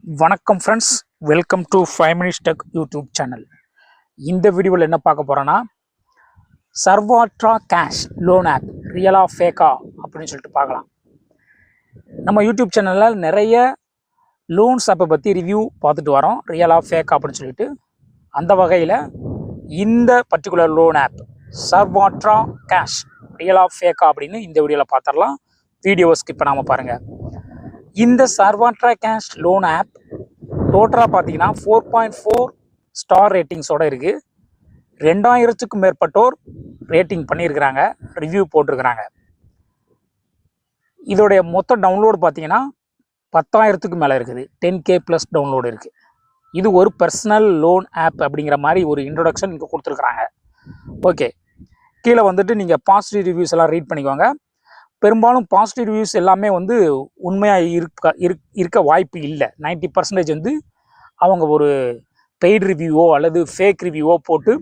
வணக்கம் friends, welcome to 5 Minutes Tech YouTube channel. இந்த வீடியோவில் என்ன பார்க்க போகிறோன்னா, சர்வாட்ரா கேஷ் லோன் ஆப் ரியலா ஃபேக்கா அப்படின்னு சொல்லிட்டு பார்க்கலாம். நம்ம யூடியூப் சேனலில் நிறைய லோன்ஸ் ஆப்பை பற்றி ரிவ்யூ பார்த்துட்டு வரோம், ரியலா ஃபேக்கா அப்படின்னு சொல்லிட்டு. அந்த வகையில் இந்த பர்டிகுலர் லோன் ஆப் சர்வாட்ரா கேஷ் ரியலா ஃபேக்கா அப்படின்னு இந்த வீடியோவில் பார்த்துடலாம். வீடியோவை ஸ்கிப் பண்ணாமல் பாருங்கள். இந்த சர்வாட்ரா கேஷ் லோன் ஆப் டோட்டலாக பார்த்தீங்கன்னா 4.4 ஸ்டார் ரேட்டிங்ஸோடு இருக்குது. 2000க்கும் மேற்பட்டோர் ரேட்டிங் பண்ணியிருக்கிறாங்க, ரிவ்யூ போட்டிருக்கிறாங்க. இதோடைய மொத்த டவுன்லோடு பார்த்தீங்கன்னா 10,000க்கு மேலே இருக்குது. 10K ப்ளஸ் டவுன்லோடு இருக்குது. இது ஒரு பர்சனல் லோன் ஆப் அப்படிங்கிற மாதிரி ஒரு இன்ட்ரொடக்ஷன் இங்கே கொடுத்துருக்குறாங்க. ஓகே, கீழே வந்துட்டு நீங்கள் பாசிட்டிவ் ரிவ்யூஸ் எல்லாம் ரீட் பண்ணிக்கோங்க. பெரும்பாலும் பாசிட்டிவ் ரிவ்யூஸ் எல்லாமே வந்து உண்மையாக இருக்க வாய்ப்பு இல்லை. 90% வந்து அவங்க ஒரு பெய்டு ரிவ்யூவோ அல்லது ஃபேக் ரிவ்யூவோ போட்டு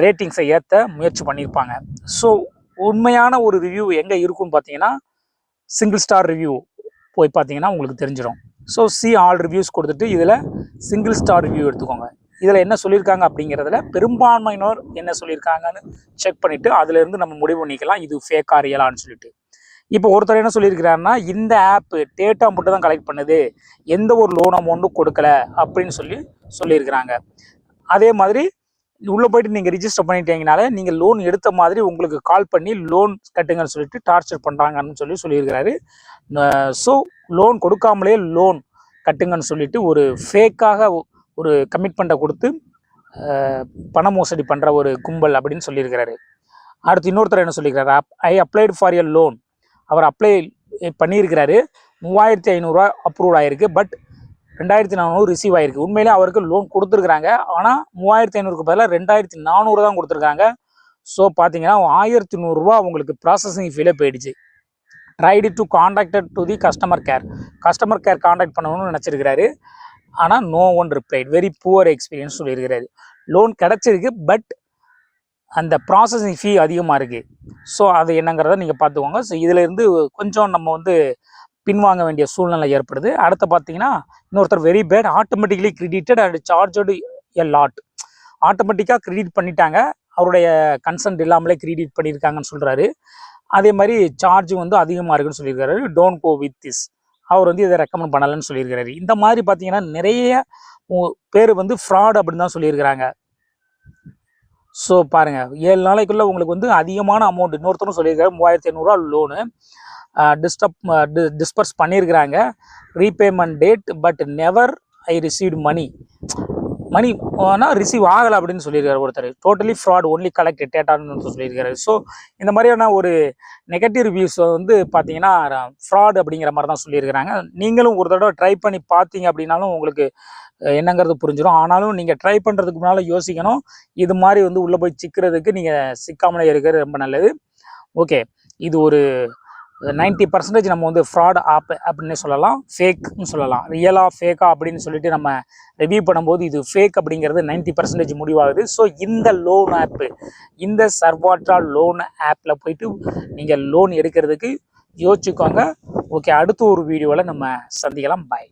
ரேட்டிங்ஸை ஏற்ற முயற்சி பண்ணியிருப்பாங்க. ஸோ உண்மையான ஒரு ரிவ்யூ எங்கே இருக்குன்னு பார்த்தீங்கன்னா, சிங்கிள் ஸ்டார் ரிவ்யூ போய் பார்த்தீங்கன்னா உங்களுக்கு தெரிஞ்சிடும். ஸோ ஆல் ரிவ்யூஸ் கொடுத்துட்டு இதில் சிங்கிள் ஸ்டார் ரிவ்யூ எடுத்துக்கோங்க. இதில் என்ன சொல்லியிருக்காங்க அப்படிங்கிறதுல பெரும்பான்மையினர் என்ன சொல்லியிருக்காங்கன்னு செக் பண்ணிவிட்டு அதிலேருந்து நம்ம முடிவு பண்ணிக்கலாம் இது ஃபேக்கா ரியலான்னு சொல்லிட்டு. இப்போ ஒருத்தர் என்ன சொல்லியிருக்கிறாருன்னா, இந்த ஆப்பு டேட்டா மட்டும் தான் கலெக்ட் பண்ணுது, எந்த ஒரு லோன் அமௌண்ட்டும் கொடுக்கல அப்படின்னு சொல்லியிருக்கிறாங்க. அதே மாதிரி உள்ளே போயிட்டு நீங்கள் ரிஜிஸ்டர் பண்ணிட்டீங்கனாலே நீங்கள் லோன் எடுத்த மாதிரி உங்களுக்கு கால் பண்ணி லோன் கட்டுங்கன்னு சொல்லிட்டு டார்ச்சர் பண்ணுறாங்கன்னு சொல்லியிருக்கிறாரு. ஸோ லோன் கொடுக்காமலே லோன் கட்டுங்கன்னு சொல்லிட்டு ஒரு ஃபேக்காக ஒரு கமிட்மெண்ட்டை கொடுத்து பண மோசடி பண்ணுற ஒரு கும்பல் அப்படின்னு சொல்லியிருக்கிறாரு. அடுத்து இன்னொருத்தர் என்ன சொல்லியிருக்கிறாரு, I applied for a loan. அவர் அப்ளை பண்ணியிருக்கிறாரு, 3500 அப்ரூவ் ஆகிருக்கு, பட் 2400 ரிசீவ் ஆகிருக்கு. உண்மையிலே அவருக்கு லோன் கொடுத்துருக்குறாங்க, ஆனால் 3500க்கு பதிலாக 2400 தான் கொடுத்துருக்காங்க. ஸோ பார்த்தீங்கன்னா 1100 அவங்களுக்கு ப்ராசஸிங் ஃபீலே போயிடுச்சு. Tried to contacted to the customer care contact பண்ணணும்னு நினச்சிருக்கிறாரு. ஆனால் no one replied, very poor experience சொல்லியிருக்கிறாரு. லோன் கிடச்சிருக்கு, பட் அந்த ப்ராசஸிங் ஃபீ அதிகமாக இருக்குது. ஸோ அது என்னங்கிறத நீங்கள் பார்த்துக்கோங்க. ஸோ இதிலேருந்து கொஞ்சம் நம்ம வந்து பின்வாங்க வேண்டிய சூழ்நிலை ஏற்படுது. அடுத்து பார்த்தீங்கன்னா இன்னொருத்தர் very bad, automatically credited and charged a lot. ஆட்டோமேட்டிக்காக கிரெடிட் பண்ணிட்டாங்க, அவருடைய கன்சென்ட் இல்லாமலே கிரெடிட் பண்ணியிருக்காங்கன்னு சொல்கிறாரு. அதே மாதிரி சார்ஜ் வந்து அதிகமாக இருக்குன்னு சொல்லியிருக்காரு. டோன்ட் கோ வித் திஸ், அவர் வந்து இதை ரெக்கமெண்ட் பண்ணலன்னு சொல்லியிருக்கிறாரு. இந்த மாதிரி பார்த்தீங்கன்னா நிறைய பேர் வந்து ஃப்ராட் அப்படின்னு தான் சொல்லியிருக்கிறாங்க. ஸோ பாருங்கள், 7 நாளைக்குள்ளே உங்களுக்கு வந்து அதிகமான அமௌண்ட், இன்னொருத்தரும் சொல்லியிருக்காரு 3500 லோனு டிஸ்பர்ஸ் பண்ணியிருக்கிறாங்க. Repayment date but never I received money ஆனால் ரிசீவ் ஆகலை அப்படின்னு சொல்லியிருக்காரு ஒருத்தர். டோட்டலி ஃப்ராட், ஒன்லி கலெக்ட் டேட்டான்னு சொல்லியிருக்காரு. ஸோ இந்த மாதிரியான ஒரு நெகட்டிவ் ரிவ்யூஸ் வந்து பார்த்தீங்கன்னா ஃப்ராட் அப்படிங்கிற மாதிரி தான் சொல்லியிருக்கிறாங்க. நீங்களும் ஒரு தடவை ட்ரை பண்ணி பார்த்தீங்க அப்படின்னாலும் உங்களுக்கு என்னங்கிறது புரிஞ்சிடும். ஆனாலும் நீங்கள் ட்ரை பண்ணுறதுக்கு முன்னால் யோசிக்கணும். இது மாதிரி வந்து உள்ளே போய் சிக்கிறதுக்கு நீங்கள் சிக்காமலே இருக்கிறது ரொம்ப நல்லது. ஓகே, இது ஒரு 90% நம்ம வந்து ஃப்ராட் ஆப் அப்படின்னு சொல்லலாம், ஃபேக்னு சொல்லலாம். ரியலா ஃபேக்கா அப்படின்னு சொல்லிட்டு நம்ம ரிவ்யூ பண்ணும்போது இது ஃபேக் அப்படிங்கிறது 90% முடிவாகுது. ஸோ இந்த லோன் ஆப்பு, இந்த சர்வாட்ரா லோன் ஆப்பில் போயிட்டு நீங்கள் லோன் எடுக்கிறதுக்கு யோசிச்சுக்கோங்க. ஓகே, அடுத்த ஒரு வீடியோவில் நம்ம சந்திக்கலாம். பாய்.